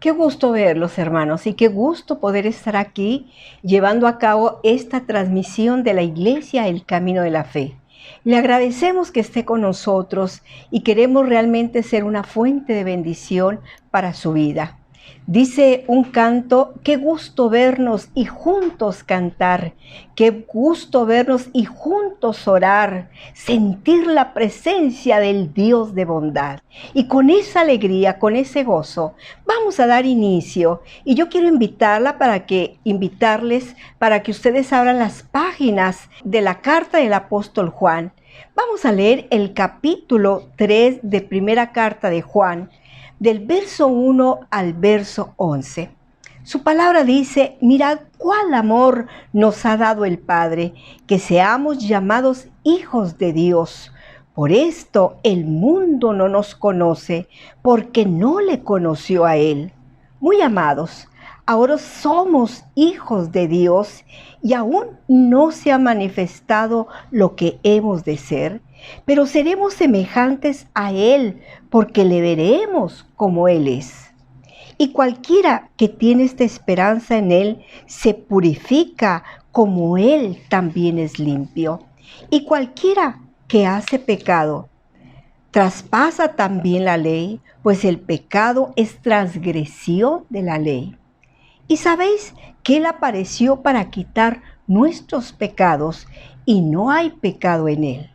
Qué gusto verlos, hermanos, y qué gusto poder estar aquí llevando a cabo esta transmisión de la Iglesia El Camino de la Fe. Le agradecemos que esté con nosotros y queremos realmente ser una fuente de bendición para su vida. Dice un canto: qué gusto vernos y juntos cantar, qué gusto vernos y juntos orar, sentir la presencia del Dios de bondad. Y con esa alegría, con ese gozo, vamos a dar inicio. Y yo quiero invitarles para que ustedes abran las páginas de la carta del apóstol Juan. Vamos a leer el capítulo 3 de primera carta de Juan, del verso 1 al verso 11. Su palabra dice: mirad cuál amor nos ha dado el Padre, que seamos llamados hijos de Dios. Por esto el mundo no nos conoce, porque no le conoció a Él. Muy amados, ahora somos hijos de Dios y aún no se ha manifestado lo que hemos de ser, pero seremos semejantes a Él, porque le veremos como Él es. Y cualquiera que tiene esta esperanza en Él se purifica como Él también es limpio. Y cualquiera que hace pecado traspasa también la ley, pues el pecado es transgresión de la ley. Y sabéis que Él apareció para quitar nuestros pecados, y no hay pecado en Él.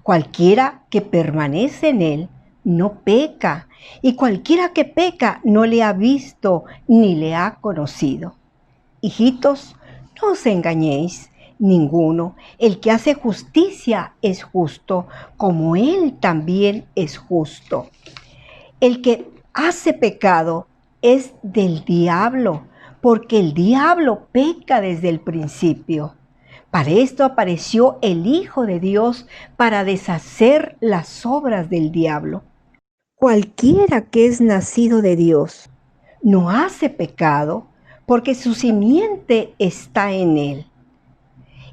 Cualquiera que permanece en Él no peca, y cualquiera que peca no le ha visto ni le ha conocido. Hijitos, no os engañéis ninguno. El que hace justicia es justo, como Él también es justo. El que hace pecado es del diablo, porque el diablo peca desde el principio. Para esto apareció el Hijo de Dios, para deshacer las obras del diablo. Cualquiera que es nacido de Dios no hace pecado, porque su simiente está en él.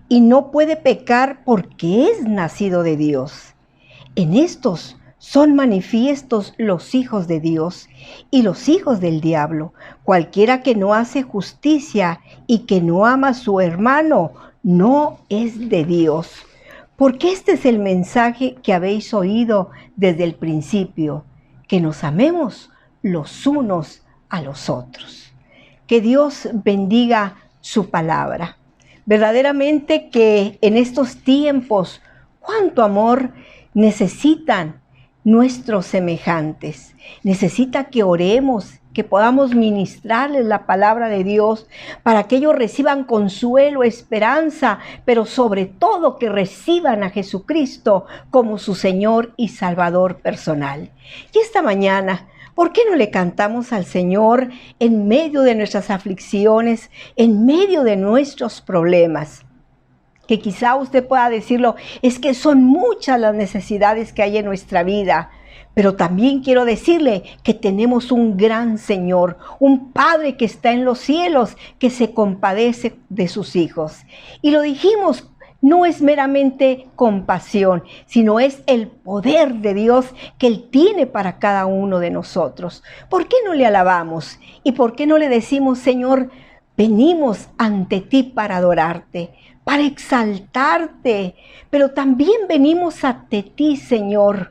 Y no puede pecar porque es nacido de Dios. En estos son manifiestos los hijos de Dios y los hijos del diablo. Cualquiera que no hace justicia y que no ama a su hermano no es de Dios. Porque este es el mensaje que habéis oído desde el principio, que nos amemos los unos a los otros. Que Dios bendiga su palabra. Verdaderamente que en estos tiempos, cuánto amor necesitan nuestros semejantes. Necesita que oremos, que podamos ministrarles la palabra de Dios para que ellos reciban consuelo, esperanza, pero sobre todo que reciban a Jesucristo como su Señor y Salvador personal. Y esta mañana, ¿por qué no le cantamos al Señor en medio de nuestras aflicciones, en medio de nuestros problemas? Que quizá usted pueda decirlo, es que son muchas las necesidades que hay en nuestra vida. Pero también quiero decirle que tenemos un gran Señor, un Padre que está en los cielos, que se compadece de sus hijos. Y lo dijimos, no es meramente compasión, sino es el poder de Dios que Él tiene para cada uno de nosotros. ¿Por qué no le alabamos? ¿Y por qué no le decimos: Señor, venimos ante ti para adorarte, para exaltarte, pero también venimos ante ti, Señor,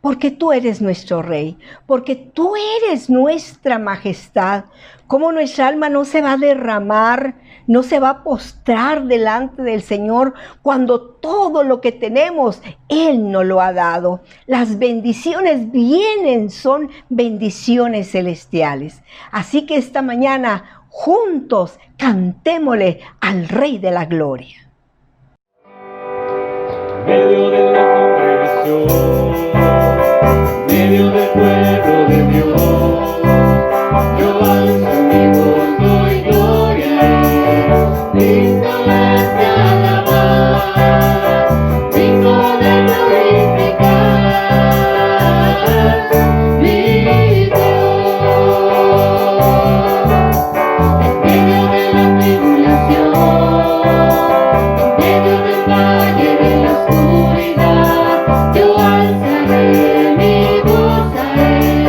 porque tú eres nuestro Rey, porque tú eres nuestra majestad? ¿Cómo nuestra alma no se va a derramar, no se va a postrar delante del Señor cuando todo lo que tenemos Él nos lo ha dado? Las bendiciones vienen, son bendiciones celestiales. Así que esta mañana, juntos, cantémosle al Rey de la Gloria. Medio de la congregación, medio del pueblo de Dios, yo alzo mi voz, doy gloria a Él, listo es de alabar, digno de glorificar, mi Dios. En medio de la tribulación, en medio del valle de la oscuridad, yo alzaré mi voz a Él,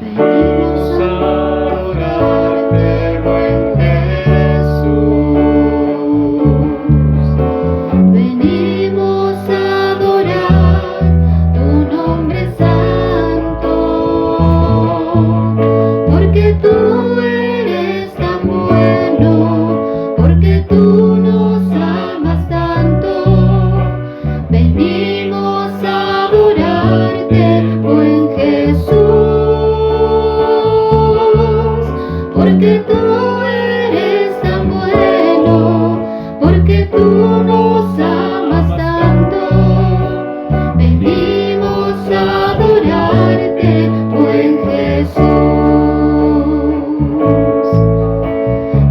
Venimos a adorarte, buen Jesús. Venimos a adorar tu nombre santo, porque tú eres tan bueno, porque tú nos amas tanto. Venimos a adorarte, buen Jesús, porque tú eres tan bueno, porque tú nos amas tanto. Venimos a adorarte, buen Jesús.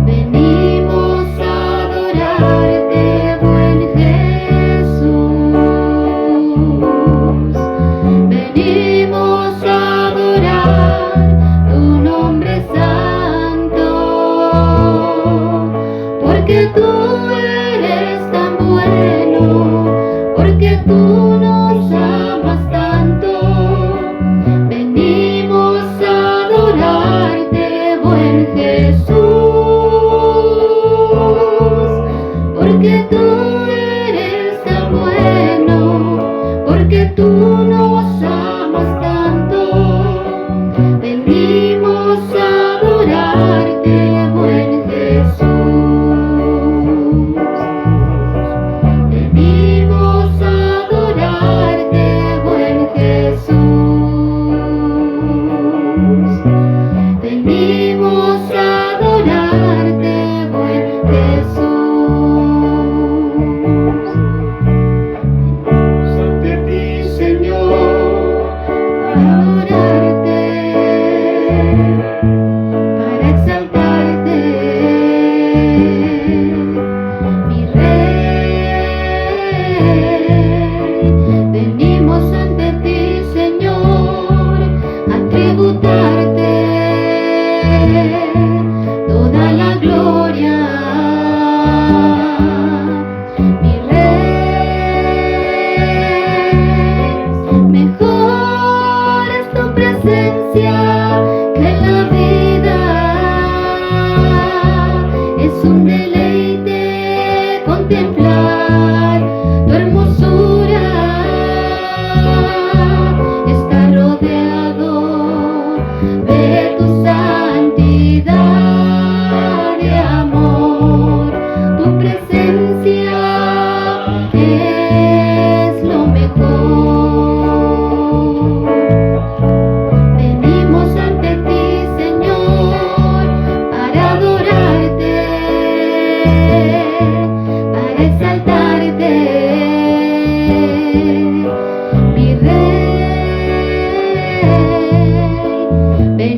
Venimos a adorarte, buen Jesús. Venimos a adorar tu nombre santo, porque tú eres tan bueno, porque tú nos amas tanto. Venimos a adorarte, buen Jesús, porque tú eres tan bueno, porque tú nos amas tanto. Venimos a adorarte, buen Jesús. Venimos a adorarte, buen Jesús. Venimos a adorarte, buen Jesús. Ante ti, Señor, para adorarte, para exaltarte, mi Rey. Venimos ante ti, Señor, a tributarte toda la gloria, mi Rey. Mejor es tu presencia que la vida, es un deleite contemplar tu hermosura. Está rodeado de tu santidad de amor. Tu presencia es lo mejor. Venimos ante ti, Señor, para adorarte, para exaltarte, mi Rey.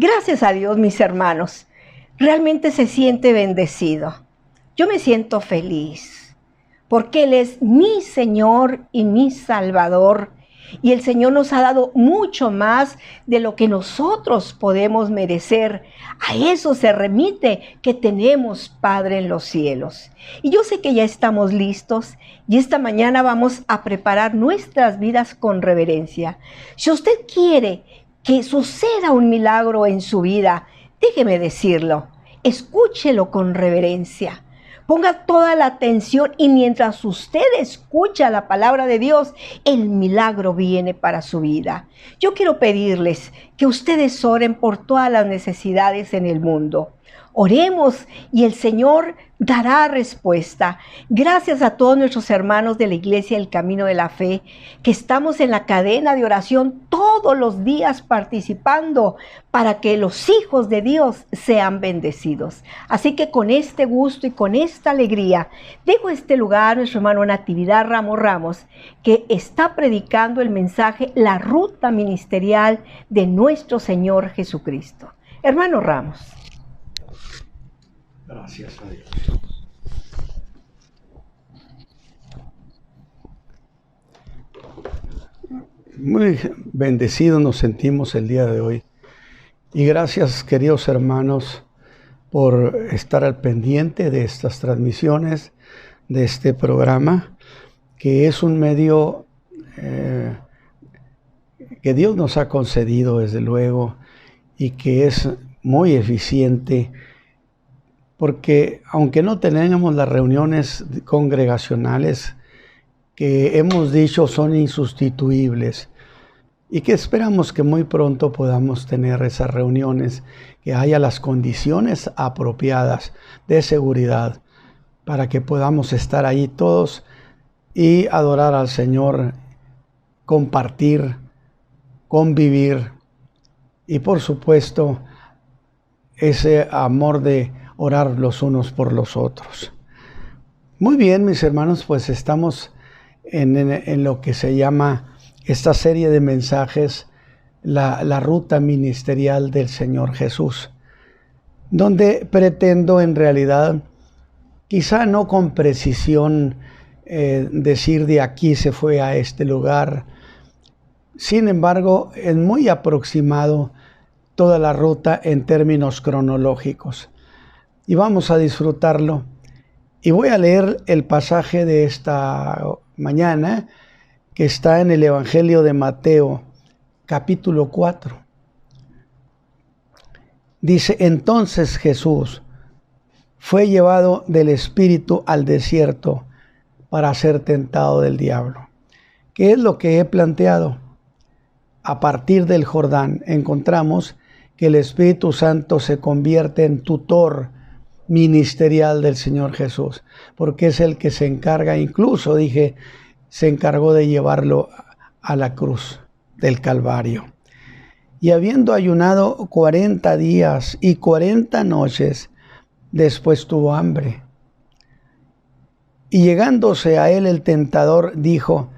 Gracias a Dios, mis hermanos. Realmente se siente bendecido. Yo me siento feliz porque Él es mi Señor y mi Salvador. Y el Señor nos ha dado mucho más de lo que nosotros podemos merecer. A eso se remite que tenemos Padre en los cielos. Y yo sé que ya estamos listos y esta mañana vamos a preparar nuestras vidas con reverencia. Si usted quiere que suceda un milagro en su vida, déjeme decirlo, escúchelo con reverencia. Ponga toda la atención y mientras usted escucha la palabra de Dios, el milagro viene para su vida. Yo quiero pedirles que ustedes oren por todas las necesidades en el mundo. Oremos y el Señor dará respuesta. Gracias a todos nuestros hermanos de la Iglesia del Camino de la Fe, que estamos en la cadena de oración todos los días participando para que los hijos de Dios sean bendecidos. Así que con este gusto y con esta alegría, dejo este lugar a nuestro hermano Natividad Ramos, que está predicando el mensaje, la ruta ministerial de nuestro Señor Jesucristo. Hermano Ramos. Gracias a Dios. Muy bendecidos nos sentimos el día de hoy. Y gracias, queridos hermanos, por estar al pendiente de estas transmisiones, de este programa, que es un medio que Dios nos ha concedido, desde luego, y que es muy eficiente. Porque aunque no tenemos las reuniones congregacionales que hemos dicho son insustituibles y que esperamos que muy pronto podamos tener esas reuniones, que haya las condiciones apropiadas de seguridad para que podamos estar ahí todos y adorar al Señor, compartir, convivir y por supuesto ese amor de orar los unos por los otros. Muy bien, mis hermanos, pues estamos en lo que se llama esta serie de mensajes, la ruta ministerial del Señor Jesús, donde pretendo en realidad, quizá no con precisión, decir de aquí se fue a este lugar. Sin embargo, es muy aproximado toda la ruta en términos cronológicos. Y vamos a disfrutarlo. Y voy a leer el pasaje de esta mañana que está en el Evangelio de Mateo, capítulo 4. Dice: entonces Jesús fue llevado del Espíritu al desierto para ser tentado del diablo. ¿Qué es lo que he planteado? A partir del Jordán encontramos que el Espíritu Santo se convierte en tutor ministerial del Señor Jesús, porque es el que se encarga, incluso se encargó de llevarlo a la cruz del Calvario. Y habiendo ayunado 40 días y 40 noches, después tuvo hambre. Y llegándose a él el tentador, dijo: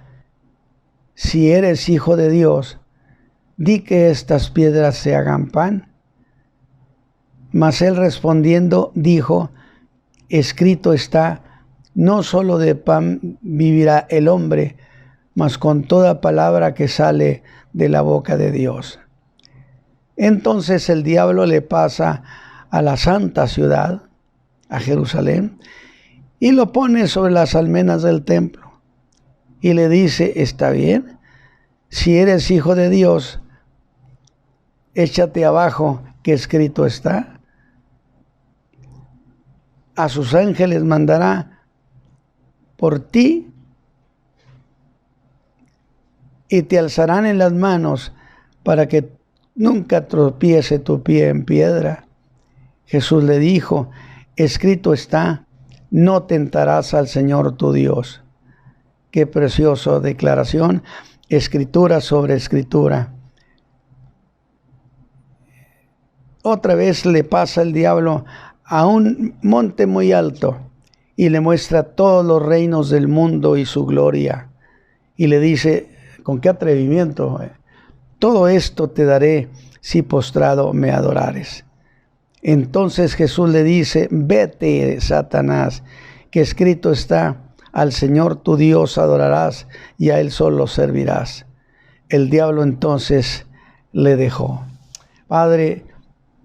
si eres hijo de Dios, di que estas piedras se hagan pan. Mas él respondiendo dijo: escrito está, no solo de pan vivirá el hombre, mas con toda palabra que sale de la boca de Dios. Entonces el diablo le pasa a la santa ciudad, a Jerusalén, y lo pone sobre las almenas del templo. Y le dice: está bien, si eres hijo de Dios, échate abajo, que escrito está. A sus ángeles mandará por ti y te alzarán en las manos para que nunca tropiece tu pie en piedra. Jesús le dijo: escrito está, no tentarás al Señor tu Dios. Qué preciosa declaración, escritura sobre escritura. Otra vez le pasa el diablo a un monte muy alto y le muestra todos los reinos del mundo y su gloria. Y le dice, con qué atrevimiento: todo esto te daré si postrado me adorares. Entonces Jesús le dice: vete, Satanás, que escrito está: al Señor tu Dios adorarás y a Él solo servirás. El diablo entonces le dejó. Padre,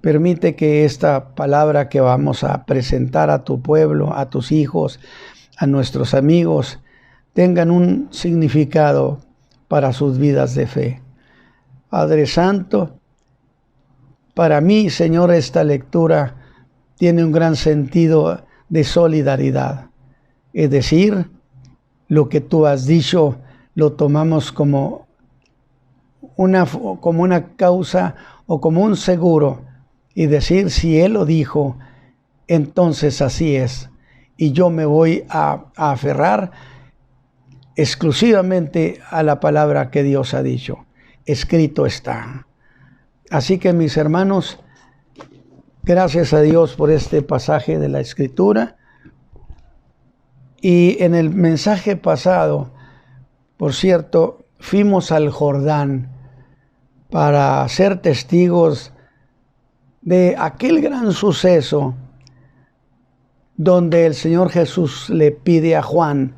permite que esta palabra que vamos a presentar a tu pueblo, a tus hijos, a nuestros amigos, tengan un significado para sus vidas de fe. Padre Santo, para mí, Señor, esta lectura tiene un gran sentido de solidaridad. Es decir, lo que tú has dicho lo tomamos como una causa o como un seguro. Y decir, si Él lo dijo, entonces así es. Y yo me voy a aferrar exclusivamente a la palabra que Dios ha dicho. Escrito está. Así que, mis hermanos, gracias a Dios por este pasaje de la Escritura. Y en el mensaje pasado, por cierto, fuimos al Jordán para ser testigos de aquel gran suceso donde el Señor Jesús le pide a Juan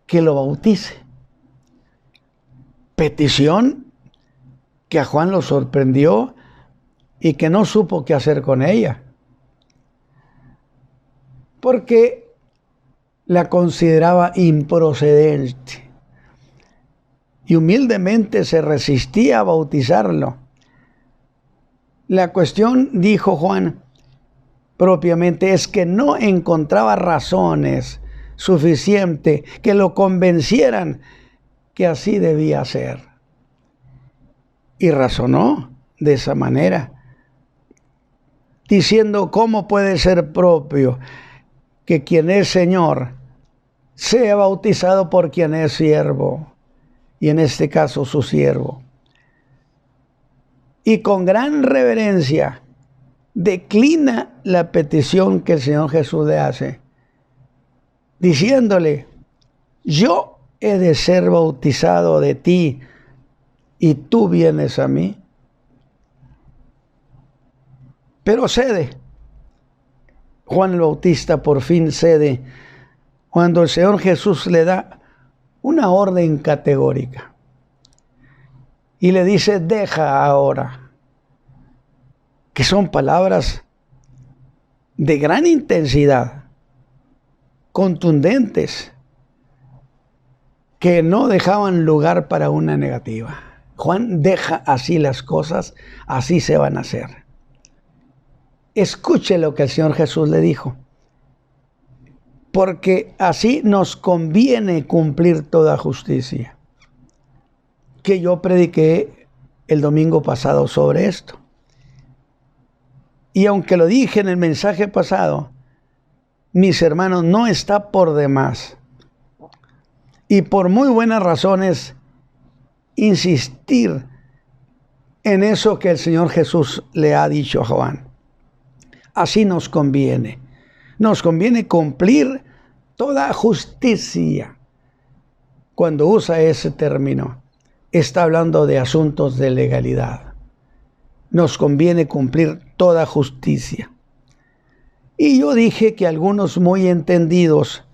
que lo bautice. Petición que a Juan lo sorprendió y que no supo qué hacer con ella, porque la consideraba improcedente y humildemente se resistía a bautizarlo. La cuestión, dijo Juan, propiamente es que no encontraba razones suficientes que lo convencieran que así debía ser. Y razonó de esa manera, diciendo: ¿cómo puede ser propio que quien es Señor sea bautizado por quien es siervo? Y en este caso su siervo. Y con gran reverencia declina la petición que el Señor Jesús le hace, diciéndole: yo he de ser bautizado de ti, ¿y tú vienes a mí? Pero cede. Juan el Bautista por fin cede cuando el Señor Jesús le da una orden categórica y le dice: deja ahora. Que son palabras de gran intensidad, contundentes, que no dejaban lugar para una negativa. Juan deja así las cosas, así se van a hacer. Escuche lo que el Señor Jesús le dijo, porque así nos conviene cumplir toda justicia. Que yo prediqué el domingo pasado sobre esto. Y aunque lo dije en el mensaje pasado, mis hermanos, no está por demás. Y por muy buenas razones, insistir en eso que el Señor Jesús le ha dicho a Juan. Así nos conviene. Nos conviene cumplir toda justicia. Cuando usa ese término, está hablando de asuntos de legalidad. Nos conviene cumplir toda justicia. Y yo dije que algunos muy entendidos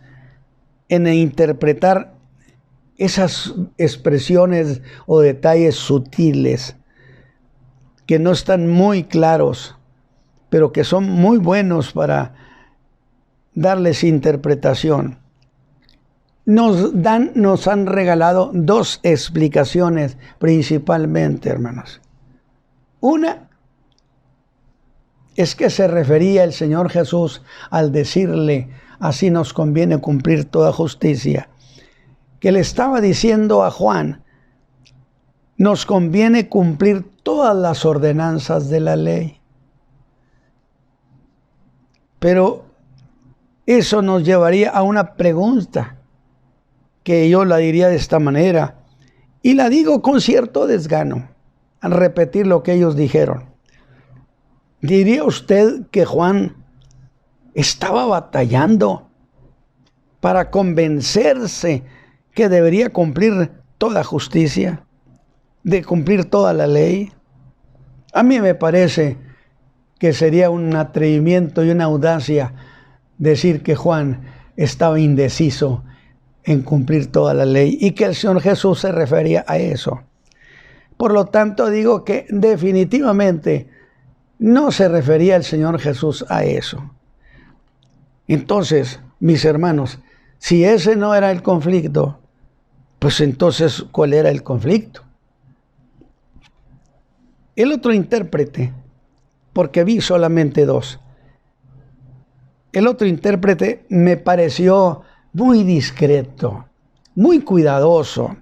en interpretar esas expresiones o detalles sutiles que no están muy claros, pero que son muy buenos para darles interpretación, nos han regalado dos explicaciones principalmente, hermanos. Una es que se refería el Señor Jesús al decirle: así nos conviene cumplir toda justicia, que le estaba diciendo a Juan: nos conviene cumplir todas las ordenanzas de la ley. Pero eso nos llevaría a una pregunta, que yo la diría de esta manera, y la digo con cierto desgano, al repetir lo que ellos dijeron. ¿Diría usted que Juan estaba batallando para convencerse que debería cumplir toda justicia? de cumplir toda la ley? A mí me parece que sería un atrevimiento y una audacia decir que Juan estaba indeciso en cumplir toda la ley y que el Señor Jesús se refería a eso. Por lo tanto, digo que definitivamente no se refería el Señor Jesús a eso. Entonces, mis hermanos, si ese no era el conflicto, pues entonces, ¿cuál era el conflicto? El otro intérprete, porque vi solamente dos, el otro intérprete me pareció muy discreto, muy cuidadoso,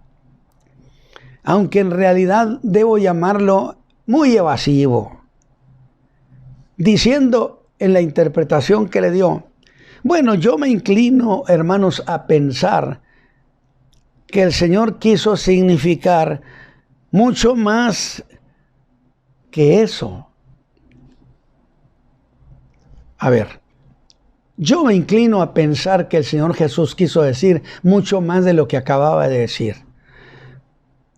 aunque en realidad debo llamarlo muy evasivo, diciendo en la interpretación que le dio: bueno, yo me inclino, hermanos, a pensar que el Señor quiso significar mucho más que eso. A ver, yo me inclino a pensar que el Señor Jesús quiso decir mucho más de lo que acababa de decir.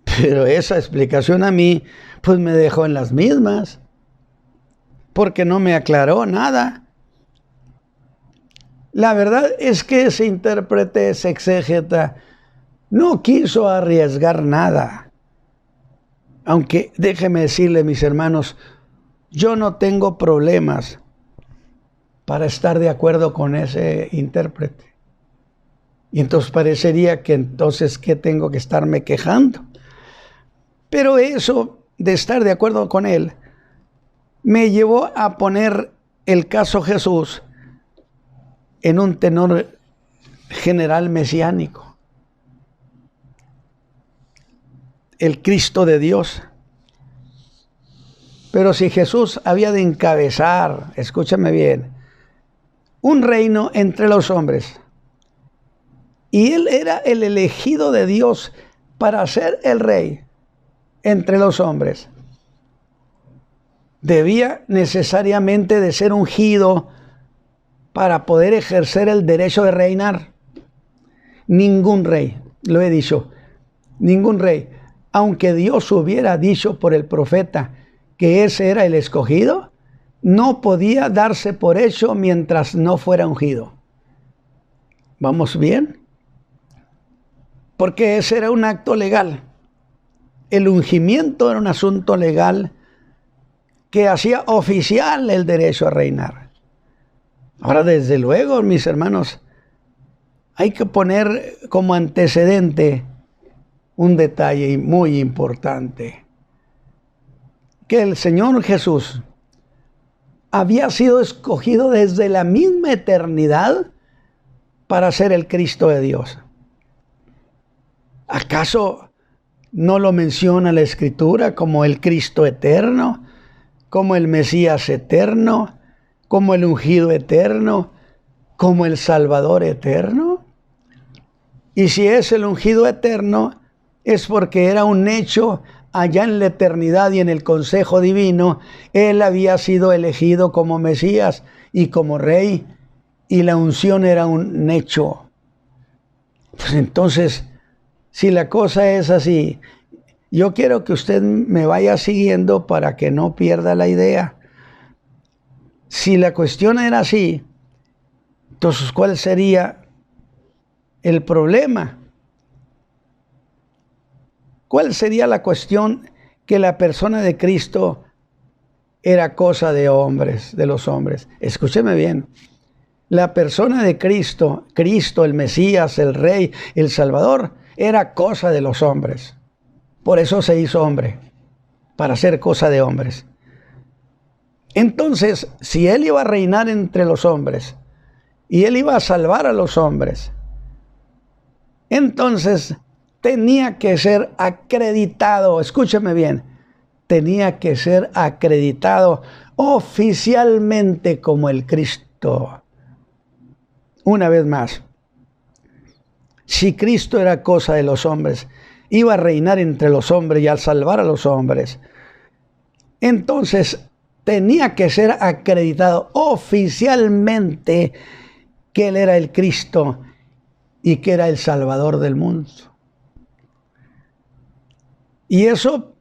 Pero esa explicación a mí, pues me dejó en las mismas, porque no me aclaró nada. La verdad es que ese intérprete, ese exégeta, no quiso arriesgar nada. Aunque déjeme decirle, mis hermanos, yo no tengo problemas para estar de acuerdo con ese intérprete. Y entonces parecería que entonces, ¿qué tengo que estarme quejando? Pero eso de estar de acuerdo con él me llevó a poner el caso Jesús en un tenor general mesiánico. El Cristo de Dios. Pero si Jesús había de encabezar, escúchame bien, un reino entre los hombres, y él era el elegido de Dios para ser el rey entre los hombres, debía necesariamente de ser ungido para poder ejercer el derecho de reinar. Ningún rey, lo he dicho, ningún rey, aunque Dios hubiera dicho por el profeta que ese era el escogido, no podía darse por hecho mientras no fuera ungido. ¿Vamos bien? Porque ese era un acto legal. El ungimiento era un asunto legal que hacía oficial el derecho a reinar. Ahora, desde luego, mis hermanos, hay que poner como antecedente un detalle muy importante: que el Señor Jesús había sido escogido desde la misma eternidad para ser el Cristo de Dios. ¿Acaso no lo menciona la Escritura como el Cristo eterno, como el Mesías eterno, como el ungido eterno, como el Salvador eterno? Y si es el ungido eterno, es porque era un hecho allá en la eternidad y en el consejo divino. Él había sido elegido como Mesías y como Rey, y la unción era un hecho. Pues entonces, si la cosa es así, yo quiero que usted me vaya siguiendo para que no pierda la idea. Si la cuestión era así, entonces, ¿cuál sería el problema? ¿Cuál sería la cuestión? Que la persona de Cristo era cosa de hombres, de los hombres. Escúcheme bien. La persona de Cristo, Cristo, el Mesías, el Rey, el Salvador, era cosa de los hombres. Por eso se hizo hombre, para ser cosa de hombres. Entonces, si Él iba a reinar entre los hombres y Él iba a salvar a los hombres, entonces tenía que ser acreditado, escúcheme bien, tenía que ser acreditado oficialmente como el Cristo. Una vez más, si Cristo era cosa de los hombres, iba a reinar entre los hombres y al salvar a los hombres, entonces tenía que ser acreditado oficialmente que Él era el Cristo y que era el Salvador del mundo. Y eso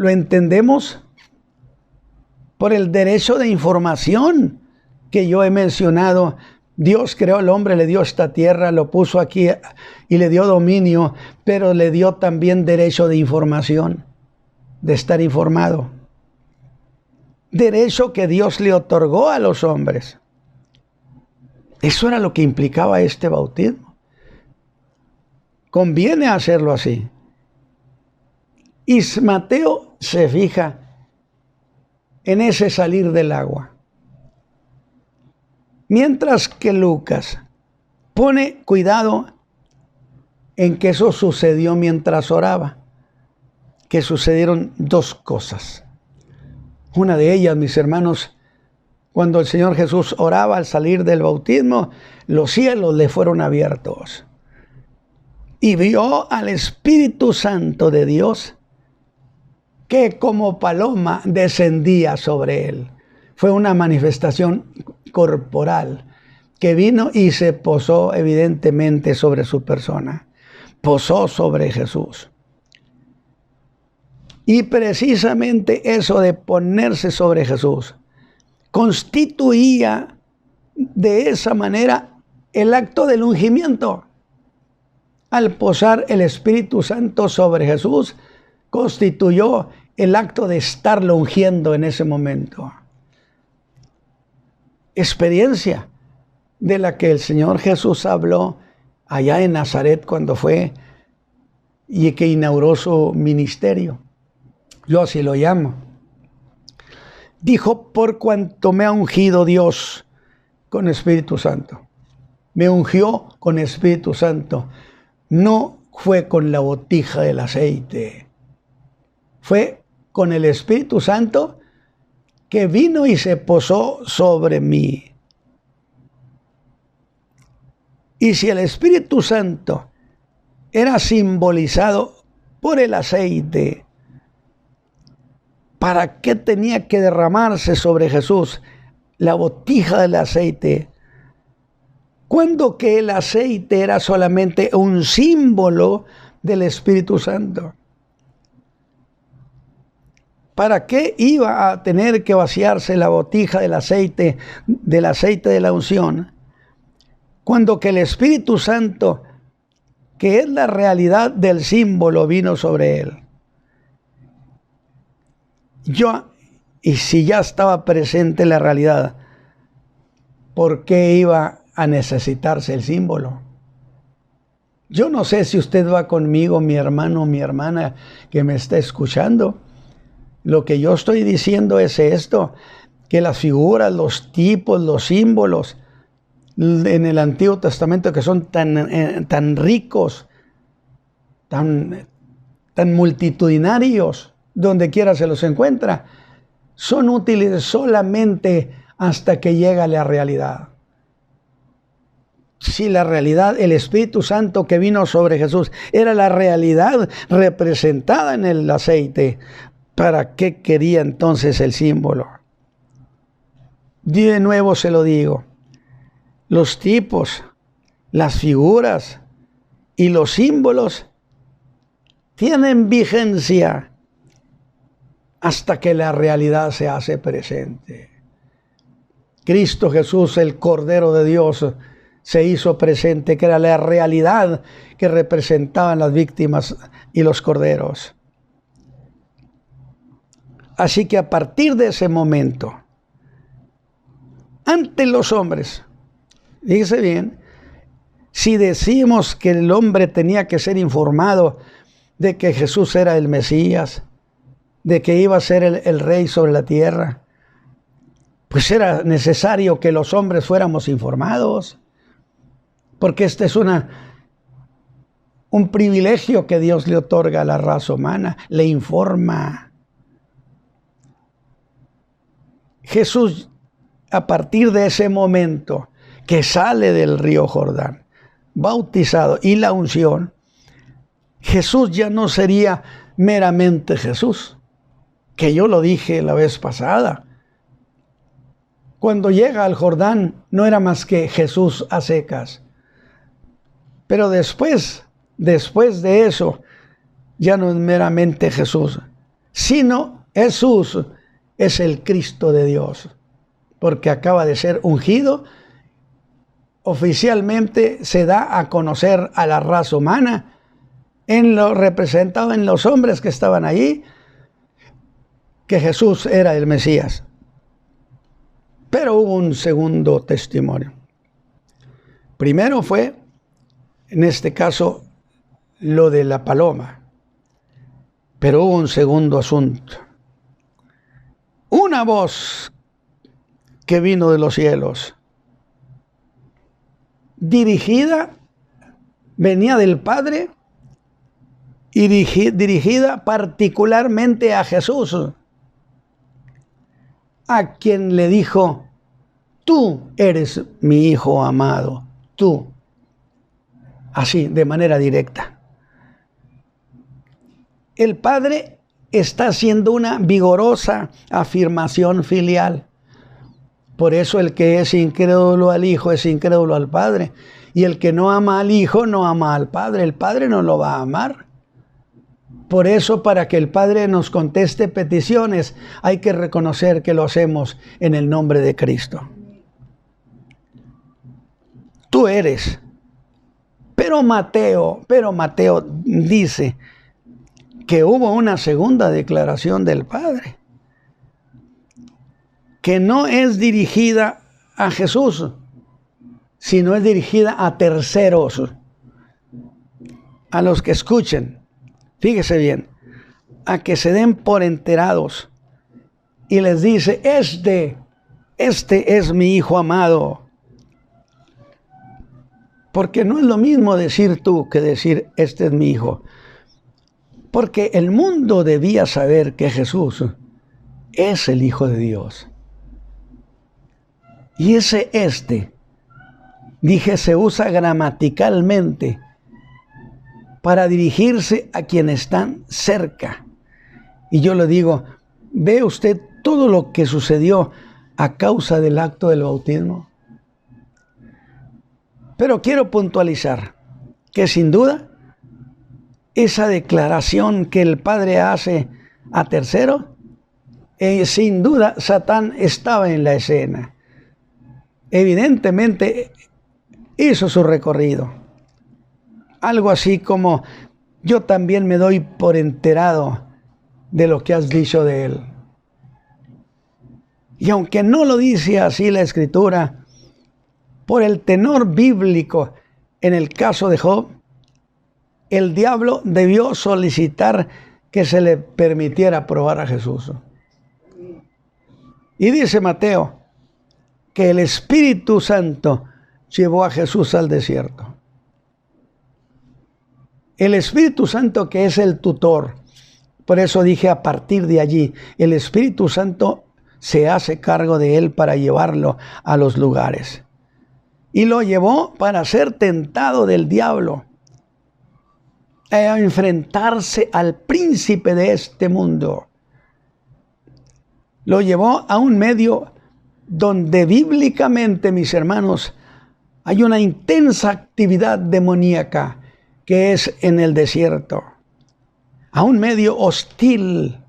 lo entendemos por el derecho de información que yo he mencionado. Dios creó al hombre, le dio esta tierra, lo puso aquí y le dio dominio, pero le dio también derecho de información, de estar informado. Derecho que Dios le otorgó a los hombres. Eso era lo que implicaba este bautismo. Conviene hacerlo así. Y Mateo se fija en ese salir del agua. Mientras que Lucas pone cuidado en que eso sucedió mientras oraba. Que sucedieron dos cosas. Una de ellas, mis hermanos, cuando el Señor Jesús oraba al salir del bautismo, los cielos le fueron abiertos. Y vio al Espíritu Santo de Dios que como paloma descendía sobre él. Fue una manifestación corporal que vino y se posó evidentemente sobre su persona. Posó sobre Jesús. Y precisamente eso de ponerse sobre Jesús constituía de esa manera el acto del ungimiento. Al posar el Espíritu Santo sobre Jesús, constituyó el acto de estarlo ungiendo en ese momento. Experiencia de la que el Señor Jesús habló allá en Nazaret cuando fue y que inauguró su ministerio. Yo así lo llamo. Dijo, por cuanto me ha ungido Dios con Espíritu Santo. Me ungió con Espíritu Santo. No fue con la botija del aceite. Fue con el Espíritu Santo que vino y se posó sobre mí. Y si el Espíritu Santo era simbolizado por el aceite, ¿para qué tenía que derramarse sobre Jesús la botija del aceite? Cuando que el aceite era solamente un símbolo del Espíritu Santo. ¿Para qué iba a tener que vaciarse la botija del aceite de la unción? Cuando que el Espíritu Santo, que es la realidad del símbolo, vino sobre él. Y si ya estaba presente la realidad, ¿por qué iba a necesitarse el símbolo? Yo no sé si usted va conmigo, mi hermano o mi hermana que me está escuchando. Lo que yo estoy diciendo es esto, que las figuras, los tipos, los símbolos en el Antiguo Testamento que son tan ricos, tan multitudinarios, donde quiera se los encuentra, son útiles solamente hasta que llega la realidad. Si la realidad, el Espíritu Santo que vino sobre Jesús, era la realidad representada en el aceite, ¿para qué quería entonces el símbolo? De nuevo se lo digo, los tipos, las figuras y los símbolos tienen vigencia hasta que la realidad se hace presente. Cristo Jesús, el Cordero de Dios, se hizo presente, que era la realidad que representaban las víctimas y los corderos. Así que a partir de ese momento, ante los hombres, fíjese bien, si decimos que el hombre tenía que ser informado de que Jesús era el Mesías, de que iba a ser el rey sobre la tierra, pues era necesario que los hombres fuéramos informados, porque este es un privilegio que Dios le otorga a la raza humana, le informa. Jesús, a partir de ese momento que sale del río Jordán, bautizado y la unción, Jesús ya no sería meramente Jesús, que yo lo dije la vez pasada. Cuando llega al Jordán no era más que Jesús a secas. Pero después de eso, ya no es meramente Jesús, sino Jesús es el Cristo de Dios, porque acaba de ser ungido. Oficialmente se da a conocer a la raza humana, en lo representado en los hombres que estaban allí, que Jesús era el Mesías. Pero hubo un segundo testimonio. Primero fue, en este caso, lo de la paloma. Pero hubo un segundo asunto. Una voz que vino de los cielos, venía del Padre y dirigida particularmente a Jesús, a quien le dijo: tú eres mi Hijo amado, tú. Así, de manera directa. El Padre está haciendo una vigorosa afirmación filial. Por eso el que es incrédulo al Hijo es incrédulo al Padre. Y el que no ama al Hijo no ama al Padre. El Padre no lo va a amar. Por eso, para que el Padre nos conteste peticiones, hay que reconocer que lo hacemos en el nombre de Cristo. Tú eres. Pero Mateo dice que hubo una segunda declaración del Padre, que no es dirigida a Jesús, sino es dirigida a terceros, a los que escuchen. Fíjese bien, a que se den por enterados. Y les dice: este es mi Hijo amado. Porque no es lo mismo decir tú que decir este es mi Hijo. Porque el mundo debía saber que Jesús es el Hijo de Dios. Y ese dije, se usa gramaticalmente para dirigirse a quienes están cerca. Y yo le digo: ¿ve usted todo lo que sucedió a causa del acto del bautismo? Pero quiero puntualizar que sin duda esa declaración que el Padre hace a tercero, sin duda Satán estaba en la escena. Evidentemente hizo su recorrido. Algo así como: yo también me doy por enterado de lo que has dicho de él. Y aunque no lo dice así la Escritura, por el tenor bíblico, en el caso de Job, el diablo debió solicitar que se le permitiera probar a Jesús. Y dice Mateo que el Espíritu Santo llevó a Jesús al desierto. El Espíritu Santo, que es el tutor. Por eso dije, a partir de allí, el Espíritu Santo se hace cargo de él para llevarlo a los lugares. Y lo llevó para ser tentado del diablo, a enfrentarse al príncipe de este mundo. Lo llevó a un medio donde bíblicamente, mis hermanos, hay una intensa actividad demoníaca, que es en el desierto, a un medio hostil.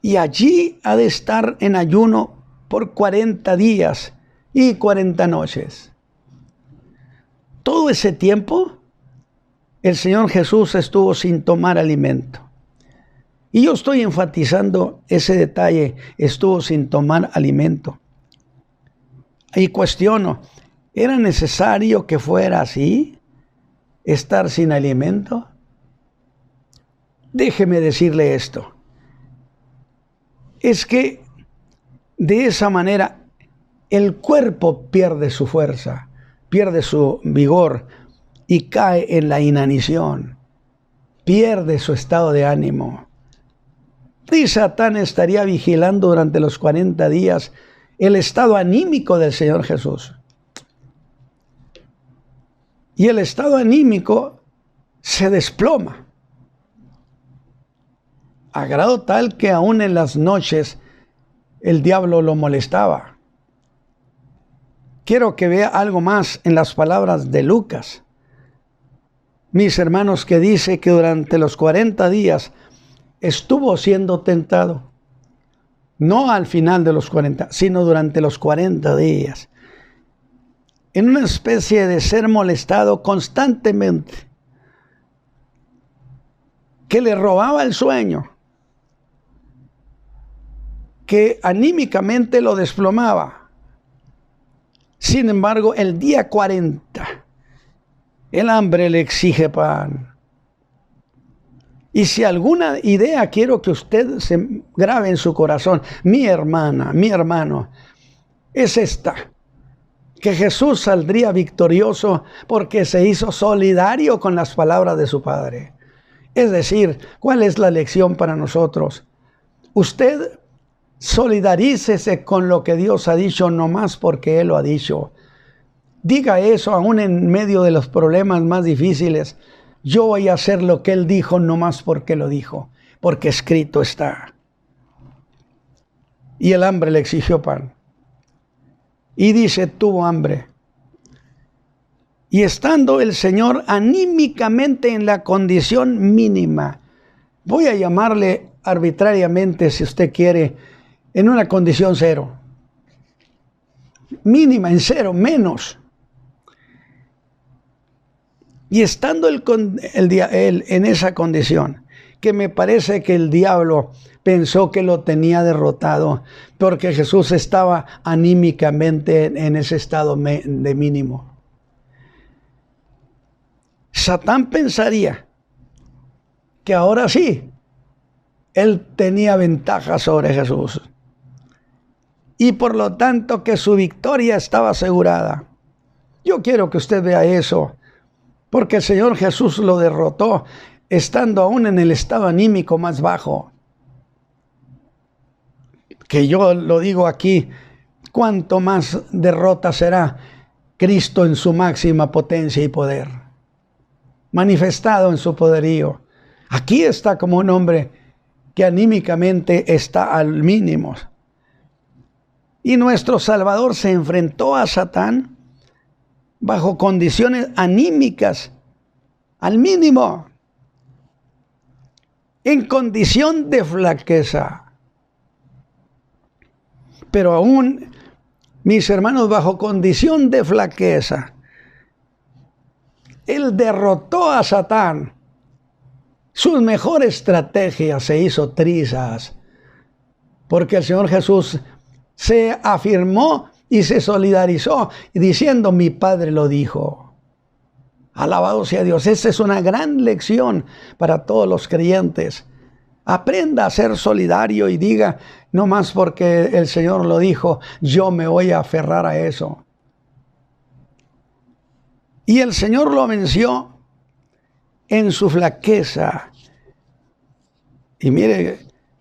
Y allí ha de estar en ayuno por 40 días y 40 noches. Todo ese tiempo, el Señor Jesús estuvo sin tomar alimento. Y yo estoy enfatizando ese detalle: estuvo sin tomar alimento. Y cuestiono, ¿era necesario que fuera así? ¿Estar sin alimento? Déjeme decirle esto. Es que de esa manera el cuerpo pierde su fuerza, pierde su vigor y cae en la inanición, pierde su estado de ánimo. Y Satán estaría vigilando durante los 40 días el estado anímico del Señor Jesús. Y el estado anímico se desploma, a grado tal que aún en las noches el diablo lo molestaba. Quiero que vea algo más en las palabras de Lucas, mis hermanos, que dice que durante los 40 días estuvo siendo tentado. No al final de los 40, sino durante los 40 días. En una especie de ser molestado constantemente, que le robaba el sueño, que anímicamente lo desplomaba. Sin embargo, el día 40, el hambre le exige pan. Y si alguna idea quiero que usted se grabe en su corazón, mi hermana, mi hermano, es esta: que Jesús saldría victorioso porque se hizo solidario con las palabras de su Padre. Es decir, ¿cuál es la lección para nosotros? Usted solidarícese con lo que Dios ha dicho, no más porque Él lo ha dicho. Diga eso aún en medio de los problemas más difíciles. Yo voy a hacer lo que Él dijo, no más porque lo dijo, porque escrito está. Y el hambre le exigió pan. Y dice, tuvo hambre. Y estando el Señor anímicamente en la condición mínima, voy a llamarle arbitrariamente, si usted quiere, en una condición cero. Mínima, en cero, menos. Y estando él en esa condición, que me parece que el diablo pensó que lo tenía derrotado, porque Jesús estaba anímicamente en ese estado de mínimo. Satán pensaría que ahora sí, él tenía ventaja sobre Jesús. Y por lo tanto que su victoria estaba asegurada. Yo quiero que usted vea eso, porque el Señor Jesús lo derrotó estando aún en el estado anímico más bajo. Que yo lo digo aquí, cuánto más derrota será Cristo en su máxima potencia y poder, manifestado en su poderío. Aquí está como un hombre que anímicamente está al mínimo. Y nuestro Salvador se enfrentó a Satán bajo condiciones anímicas, al mínimo, en condición de flaqueza. Pero aún, mis hermanos, bajo condición de flaqueza, Él derrotó a Satán. Sus mejores estrategias se hizo trizas, porque el Señor Jesús se afirmó y se solidarizó, diciendo, mi Padre lo dijo. Alabado sea Dios. Esa es una gran lección para todos los creyentes. Aprenda a ser solidario y diga, no más porque el Señor lo dijo, yo me voy a aferrar a eso. Y el Señor lo venció en su flaqueza. Y mire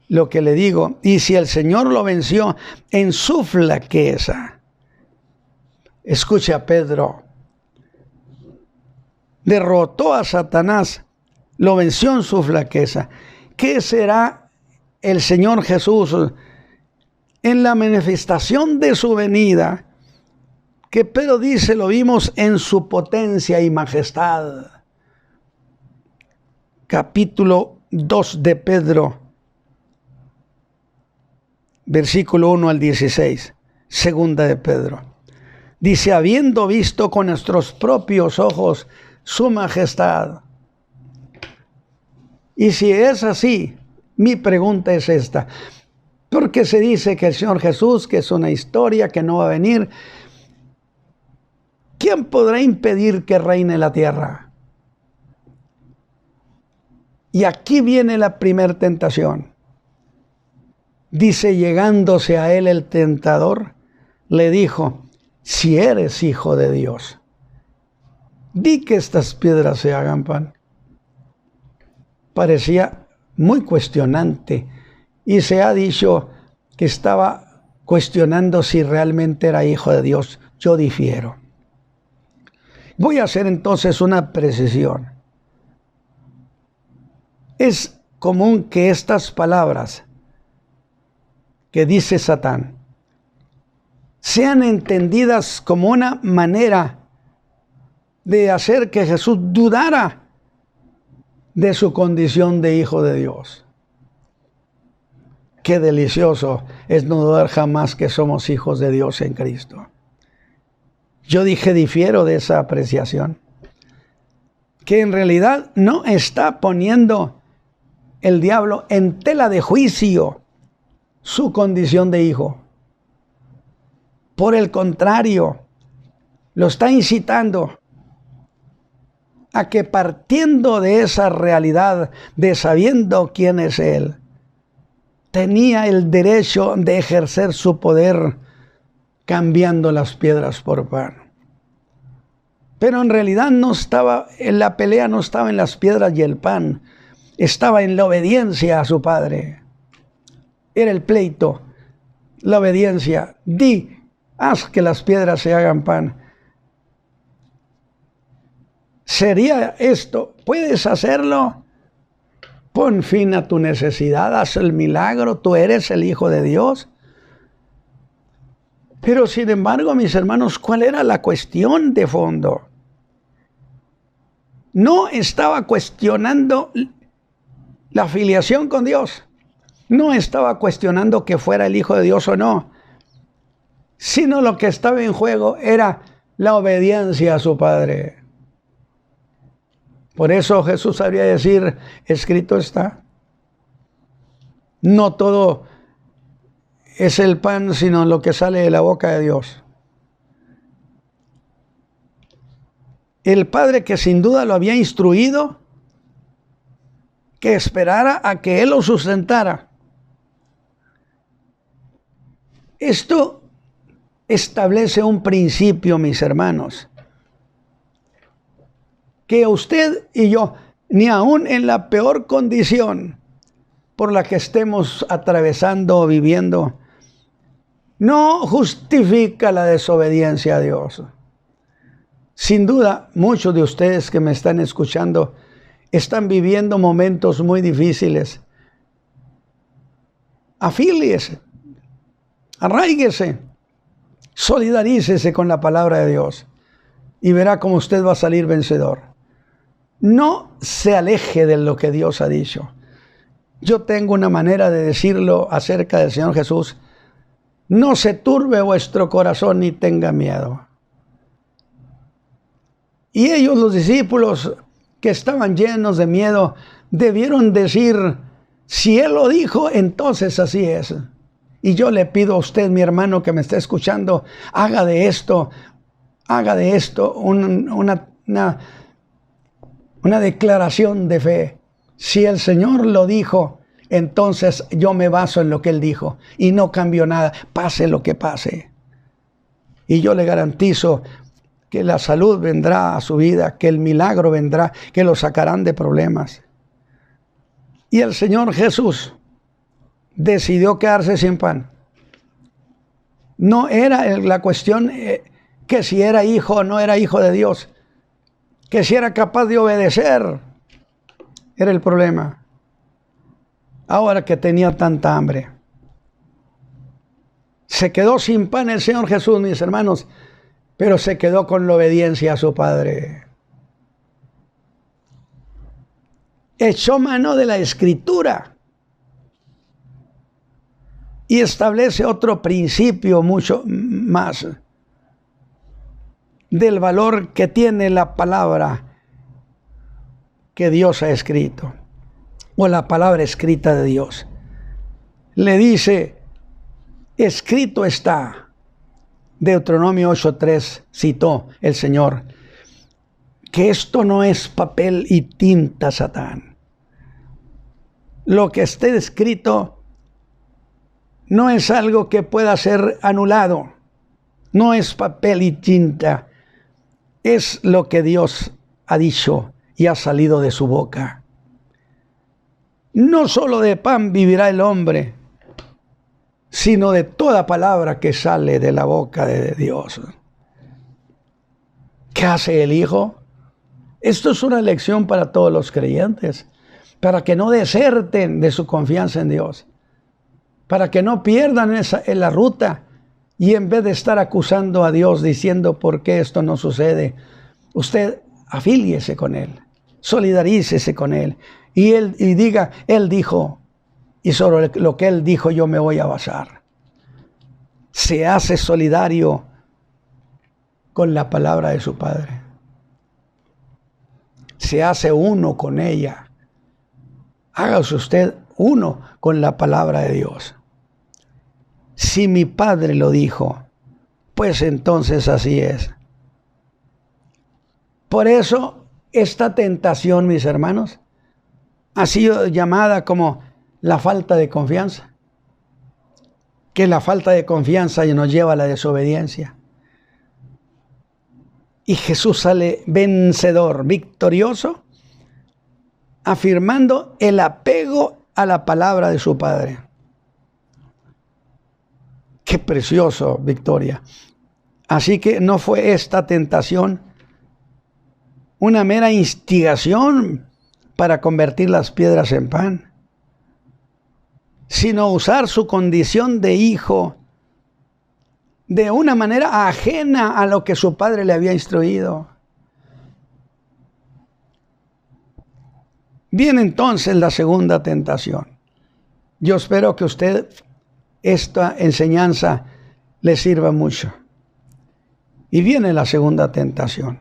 lo que le digo, y si el Señor lo venció en su flaqueza, escuche a Pedro, derrotó a Satanás, lo venció en su flaqueza. ¿Qué será el Señor Jesús en la manifestación de su venida? Que Pedro dice, lo vimos en su potencia y majestad. Capítulo 2 de Pedro, versículo 1 al 16, segunda de Pedro. Dice, habiendo visto con nuestros propios ojos su majestad. Y si es así, mi pregunta es esta. Porque se dice que el Señor Jesús, que es una historia que no va a venir, ¿quién podrá impedir que reine la tierra? Y aquí viene la primera tentación. Dice, llegándose a él el tentador, le dijo, si eres hijo de Dios, di que estas piedras se hagan pan. Parecía muy cuestionante y se ha dicho que estaba cuestionando si realmente era hijo de Dios. Yo difiero. Voy a hacer entonces una precisión. Es común que estas palabras que dice Satán sean entendidas como una manera de hacer que Jesús dudara de su condición de hijo de Dios. qué delicioso es no dudar jamás que somos hijos de Dios en Cristo. Yo dije, difiero de esa apreciación, que en realidad no está poniendo el diablo en tela de juicio su condición de hijo. Por el contrario, lo está incitando a que, partiendo de esa realidad, de sabiendo quién es Él, tenía el derecho de ejercer su poder cambiando las piedras por pan. Pero en realidad no estaba, en la pelea no estaba en las piedras y el pan, estaba en la obediencia a su padre. Era el pleito, la obediencia. Haz que las piedras se hagan pan. ¿Sería esto? ¿Puedes hacerlo? Pon fin a tu necesidad, haz el milagro, tú eres el Hijo de Dios. Pero sin embargo, mis hermanos, ¿cuál era la cuestión de fondo? No estaba cuestionando la filiación con Dios. No estaba cuestionando que fuera el Hijo de Dios o no. Sino lo que estaba en juego era la obediencia a su Padre. Por eso Jesús sabría decir, escrito está. No todo es el pan, sino lo que sale de la boca de Dios. El Padre, que sin duda lo había instruido, que esperara a que Él lo sustentara. Esto establece un principio, mis hermanos, que usted y yo, ni aún en la peor condición por la que estemos atravesando o viviendo, no justifica la desobediencia a Dios. Sin duda, muchos de ustedes que me están escuchando están viviendo momentos muy difíciles. Afíliese, arraíguese, solidarícese con la palabra de Dios y verá cómo usted va a salir vencedor. No se aleje de lo que Dios ha dicho. Yo tengo una manera de decirlo acerca del Señor Jesús. No se turbe vuestro corazón ni tenga miedo. Y ellos, los discípulos que estaban llenos de miedo, debieron decir, si Él lo dijo, entonces así es. Y yo le pido a usted, mi hermano que me está escuchando, haga de esto una declaración de fe. Si el Señor lo dijo, entonces yo me baso en lo que Él dijo y no cambio nada, pase lo que pase. Y yo le garantizo que la salud vendrá a su vida, que el milagro vendrá, que lo sacarán de problemas. Y el Señor Jesús decidió quedarse sin pan. No era la cuestión que si era hijo o no era hijo de Dios, que si era capaz de obedecer, era el problema. Ahora que tenía tanta hambre, se quedó sin pan el Señor Jesús, mis hermanos, pero se quedó con la obediencia a su Padre. Echó mano de la Escritura y establece otro principio mucho más del valor que tiene la palabra que Dios ha escrito, o la palabra escrita de Dios. Le dice, escrito está. Deuteronomio 8:3 citó el Señor, que esto no es papel y tinta, Satán. Lo que esté escrito no es algo que pueda ser anulado, no es papel y tinta, es lo que Dios ha dicho y ha salido de su boca. No solo de pan vivirá el hombre, sino de toda palabra que sale de la boca de Dios. ¿Qué hace el Hijo? Esto es una lección para todos los creyentes, para que no deserten de su confianza en Dios, para que no pierdan en la ruta y en vez de estar acusando a Dios diciendo por qué esto no sucede, usted afíliese con Él, solidarícese con Él y diga, Él dijo, y sobre lo que Él dijo yo me voy a basar. Se hace solidario con la palabra de su Padre. Se hace uno con ella. Hágase usted uno con la palabra de Dios. Si mi Padre lo dijo, pues entonces así es. Por eso esta tentación, mis hermanos, ha sido llamada como la falta de confianza. Que la falta de confianza nos lleva a la desobediencia. Y Jesús sale vencedor, victorioso, afirmando el apego a la palabra de su Padre. Qué precioso, victoria. Así que no fue esta tentación una mera instigación para convertir las piedras en pan, sino usar su condición de hijo de una manera ajena a lo que su padre le había instruido. Viene entonces la segunda tentación. Yo espero que usted esta enseñanza le sirva mucho. Y viene la segunda tentación,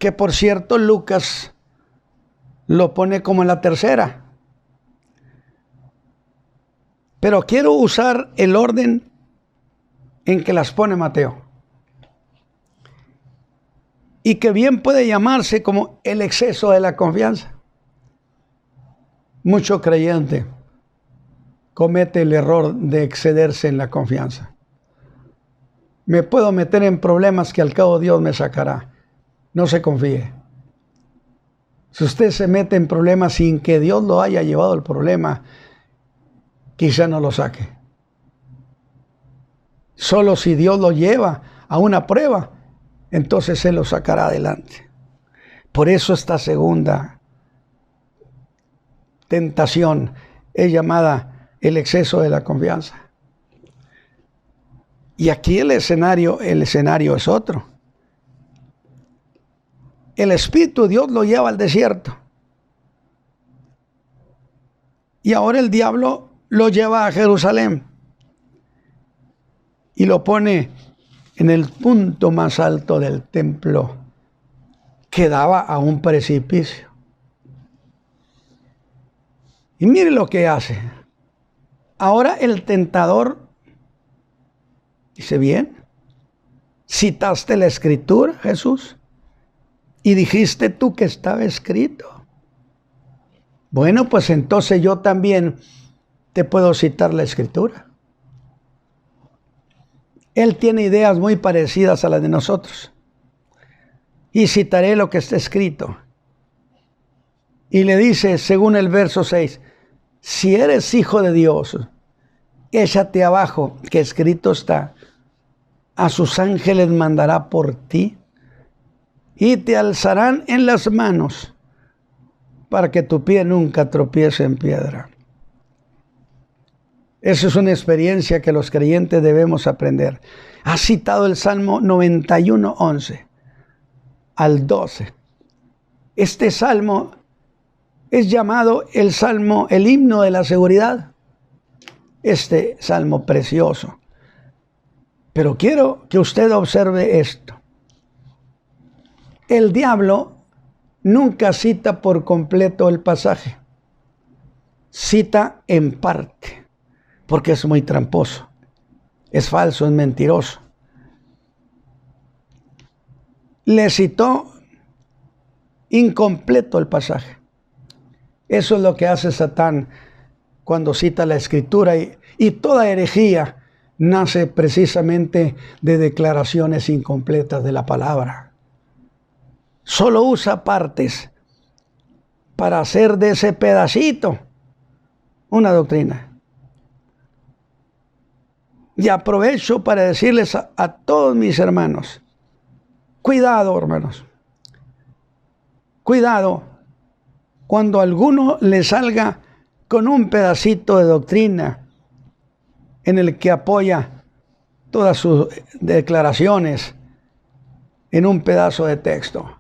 que por cierto Lucas lo pone como la tercera. Pero quiero usar el orden en que las pone Mateo. Y que bien puede llamarse como el exceso de la confianza. Mucho creyente comete el error de excederse en la confianza. Me puedo meter en problemas que al cabo Dios me sacará. No se confíe. Si usted se mete en problemas sin que Dios lo haya llevado el problema, quizá no lo saque. Solo si Dios lo lleva a una prueba, entonces Él lo sacará adelante. Por eso esta segunda tentación es llamada el exceso de la confianza. Y aquí el escenario es otro. El Espíritu de Dios lo lleva al desierto. Y ahora el diablo lo lleva a Jerusalén. Y lo pone en el punto más alto del templo, que daba a un precipicio. Y mire lo que hace. Ahora el tentador dice, bien, citaste la Escritura, Jesús, y dijiste tú que estaba escrito. Bueno, pues entonces yo también te puedo citar la Escritura. Él tiene ideas muy parecidas a las de nosotros. Y citaré lo que está escrito. Y le dice, según el verso 6, si eres hijo de Dios, échate abajo, que escrito está, a sus ángeles mandará por ti, y te alzarán en las manos, para que tu pie nunca tropiece en piedra. Esa es una experiencia que los creyentes debemos aprender. Ha citado el Salmo 91, 11 al 12. Este salmo es llamado el salmo, el himno de la seguridad. Este salmo precioso. Pero quiero que usted observe esto. El diablo nunca cita por completo el pasaje. Cita en parte. Porque es muy tramposo, es falso, es mentiroso. Le citó incompleto el pasaje. Eso es lo que hace Satán cuando cita la Escritura. Y toda herejía nace precisamente de declaraciones incompletas de la palabra. Solo usa partes para hacer de ese pedacito una doctrina. Y aprovecho para decirles a todos mis hermanos, cuidado, hermanos, cuidado cuando alguno le salga con un pedacito de doctrina en el que apoya todas sus declaraciones en un pedazo de texto.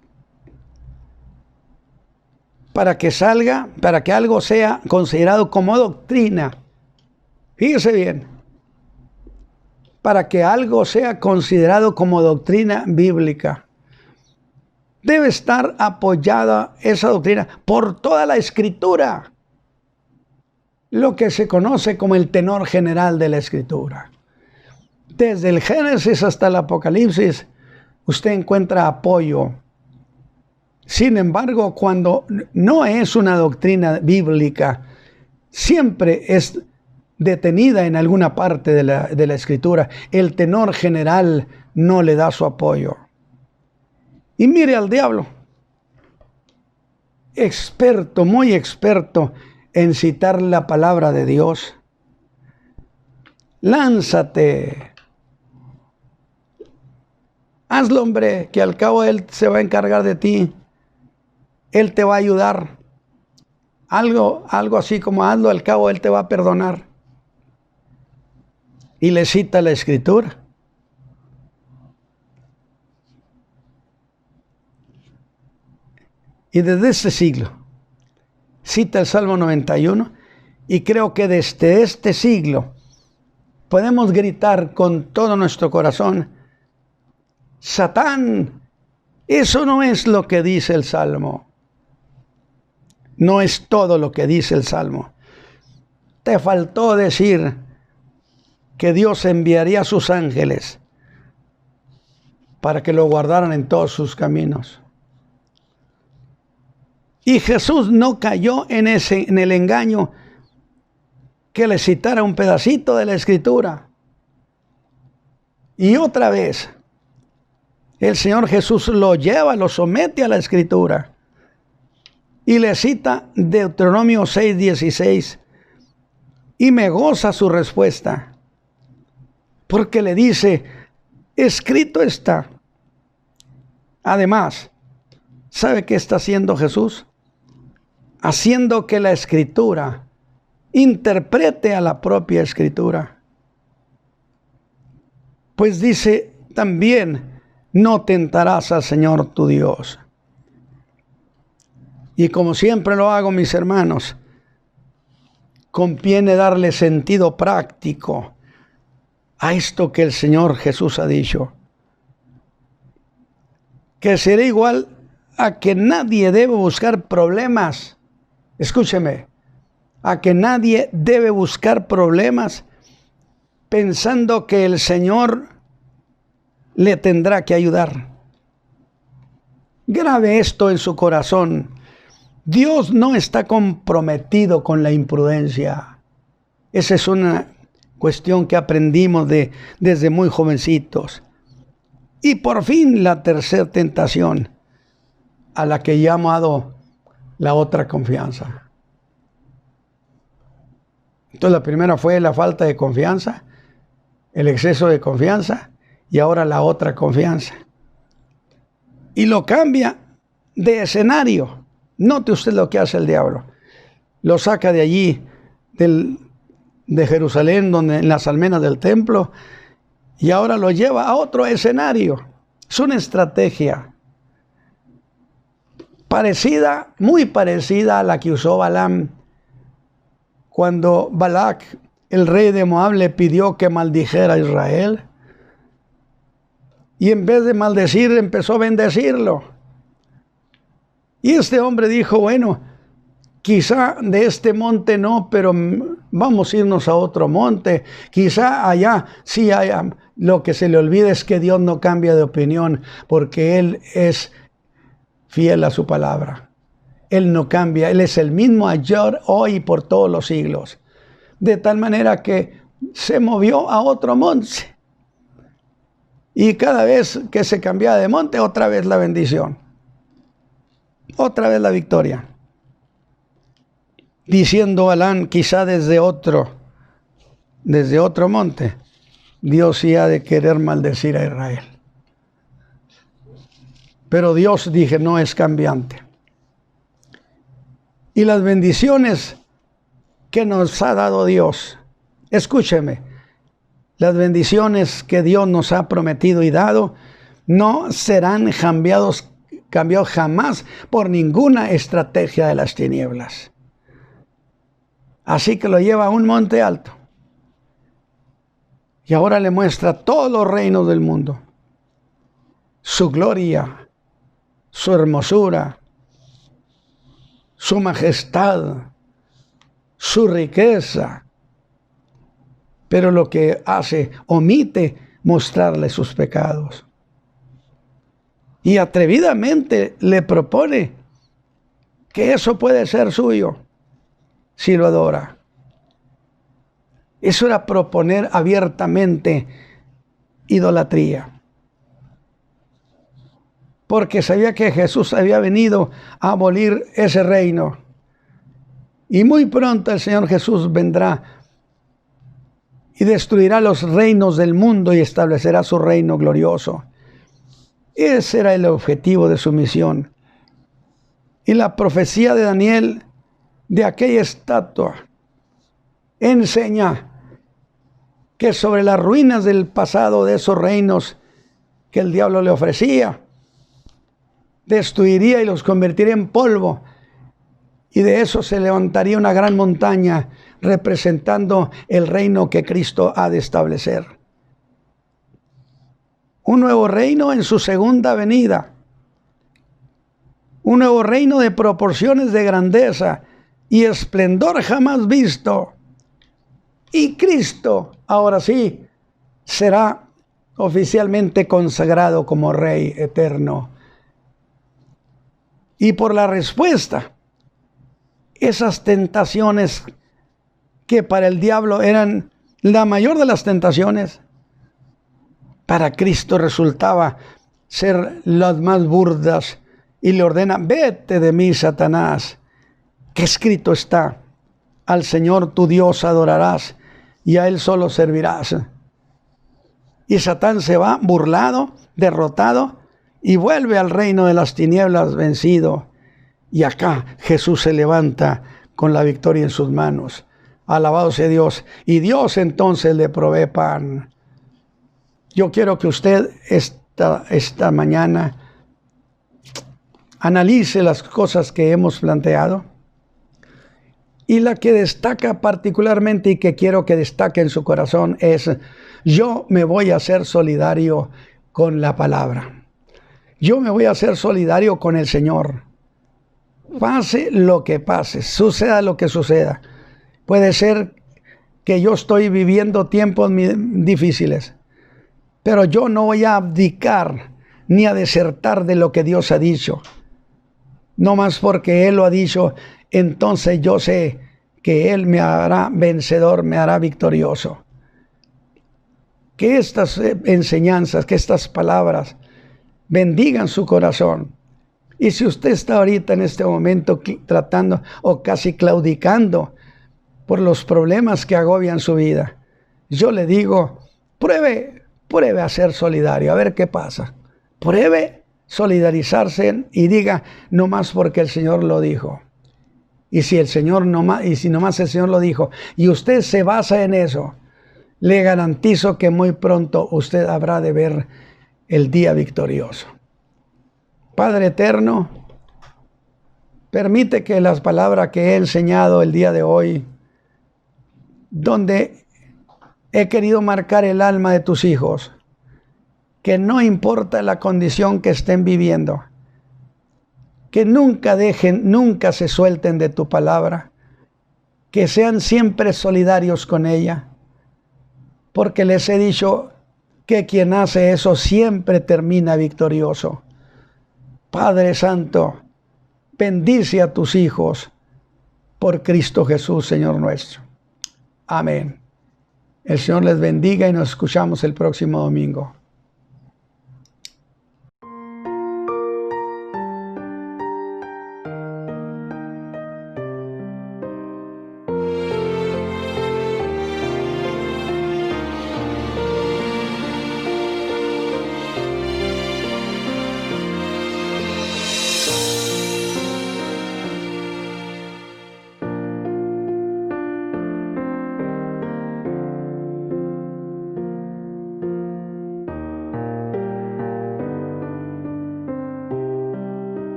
para que algo sea considerado como doctrina. Fíjese bien, para que algo sea considerado como doctrina bíblica, debe estar apoyada esa doctrina por toda la Escritura, lo que se conoce como el tenor general de la Escritura. Desde el Génesis hasta el Apocalipsis, usted encuentra apoyo. Sin embargo, cuando no es una doctrina bíblica, siempre es detenida en alguna parte de la Escritura. El tenor general no le da su apoyo. Y mire al diablo, experto, muy experto en citar la palabra de Dios. Lánzate. Hazlo, hombre, que al cabo Él se va a encargar de ti. Él te va a ayudar. Algo así como hazlo, al cabo Él te va a perdonar. Y le cita la Escritura. Y desde este siglo, cita el Salmo 91, y creo que desde este siglo podemos gritar con todo nuestro corazón: Satán, eso no es lo que dice el Salmo. No es todo lo que dice el Salmo. Te faltó decir que Dios enviaría a sus ángeles para que lo guardaran en todos sus caminos. Y Jesús no cayó en el engaño que le citara un pedacito de la Escritura. Y otra vez, el Señor Jesús lo lleva, lo somete a la Escritura. Y le cita Deuteronomio 6:16. Y me goza su respuesta, porque le dice: escrito está. Además, ¿sabe qué está haciendo Jesús? Haciendo que la Escritura interprete a la propia Escritura. Pues dice también: no tentarás al Señor tu Dios. Y como siempre lo hago, mis hermanos, conviene darle sentido práctico a esto que el Señor Jesús ha dicho, que será igual a que nadie debe buscar problemas. Escúcheme, a que nadie debe buscar problemas pensando que el Señor le tendrá que ayudar. Grabe esto en su corazón. Dios no está comprometido con la imprudencia. Esa es una cuestión que aprendimos desde muy jovencitos. Y por fin la tercera tentación, a la que he llamado la otra confianza. Entonces la primera fue la falta de confianza, el exceso de confianza, y ahora la otra confianza. Y lo cambia de escenario. Note usted lo que hace el diablo. Lo saca de allí, de Jerusalén, en las almenas del templo, y ahora lo lleva a otro escenario. Es una estrategia parecida, muy parecida a la que usó Balaam cuando Balac, el rey de Moab, le pidió que maldijera a Israel. Y en vez de maldecir, empezó a bendecirlo. Y este hombre dijo: bueno, quizá de este monte no, pero vamos a irnos a otro monte. Quizá allá sí haya. Lo que se le olvida es que Dios no cambia de opinión, porque Él es fiel a su palabra. Él no cambia. Él es el mismo ayer, hoy y por todos los siglos. De tal manera que se movió a otro monte. Y cada vez que se cambiaba de monte, otra vez la bendición. Otra vez la victoria. Diciendo Balaam, quizá desde otro monte, Dios sí ha de querer maldecir a Israel. Pero Dios, dije, no es cambiante. Y las bendiciones que nos ha dado Dios, escúcheme, las bendiciones que Dios nos ha prometido y dado no serán cambiados cambió jamás por ninguna estrategia de las tinieblas. Así que lo lleva a un monte alto. Y ahora le muestra todos los reinos del mundo. Su gloria, su hermosura, su majestad, su riqueza. Pero lo que hace, omite mostrarle sus pecados. Y atrevidamente le propone que eso puede ser suyo si lo adora. Eso era proponer abiertamente idolatría. Porque sabía que Jesús había venido a abolir ese reino. Y muy pronto el Señor Jesús vendrá y destruirá los reinos del mundo y establecerá su reino glorioso. Ese era el objetivo de su misión. Y la profecía de Daniel de aquella estatua enseña que sobre las ruinas del pasado de esos reinos que el diablo le ofrecía, destruiría y los convertiría en polvo. Y de eso se levantaría una gran montaña representando el reino que Cristo ha de establecer. Un nuevo reino en su segunda venida. Un nuevo reino de proporciones de grandeza y esplendor jamás visto. Y Cristo, ahora sí, será oficialmente consagrado como Rey eterno. Y por la respuesta, esas tentaciones que para el diablo eran la mayor de las tentaciones, para Cristo resultaba ser las más burdas, y le ordena: vete de mí, Satanás, que escrito está, al Señor tu Dios adorarás y a Él solo servirás. Y Satán se va burlado, derrotado, y vuelve al reino de las tinieblas vencido. Y acá Jesús se levanta con la victoria en sus manos. Alabado sea Dios. Y Dios entonces le provee pan. Yo quiero que usted esta mañana analice las cosas que hemos planteado. Y la que destaca particularmente y que quiero que destaque en su corazón es: yo me voy a hacer solidario con la palabra. Yo me voy a hacer solidario con el Señor. Pase lo que pase, suceda lo que suceda. Puede ser que yo estoy viviendo tiempos difíciles, pero yo no voy a abdicar ni a desertar de lo que Dios ha dicho. No más porque Él lo ha dicho, entonces yo sé que Él me hará vencedor, me hará victorioso. Que estas enseñanzas, que estas palabras bendigan su corazón. Y si usted está ahorita en este momento tratando o casi claudicando por los problemas que agobian su vida, yo le digo: pruebe a ser solidario, a ver qué pasa. Pruebe solidarizarse y diga: no más porque el Señor lo dijo. Y si nomás el Señor lo dijo y usted se basa en eso, le garantizo que muy pronto usted habrá de ver el día victorioso. Padre eterno, permite que las palabras que he enseñado el día de hoy, donde he querido marcar el alma de tus hijos, que no importa la condición que estén viviendo, que nunca se suelten de tu palabra, que sean siempre solidarios con ella, porque les he dicho que quien hace eso siempre termina victorioso. Padre Santo, bendice a tus hijos por Cristo Jesús, Señor nuestro. Amén. El Señor les bendiga y nos escuchamos el próximo domingo.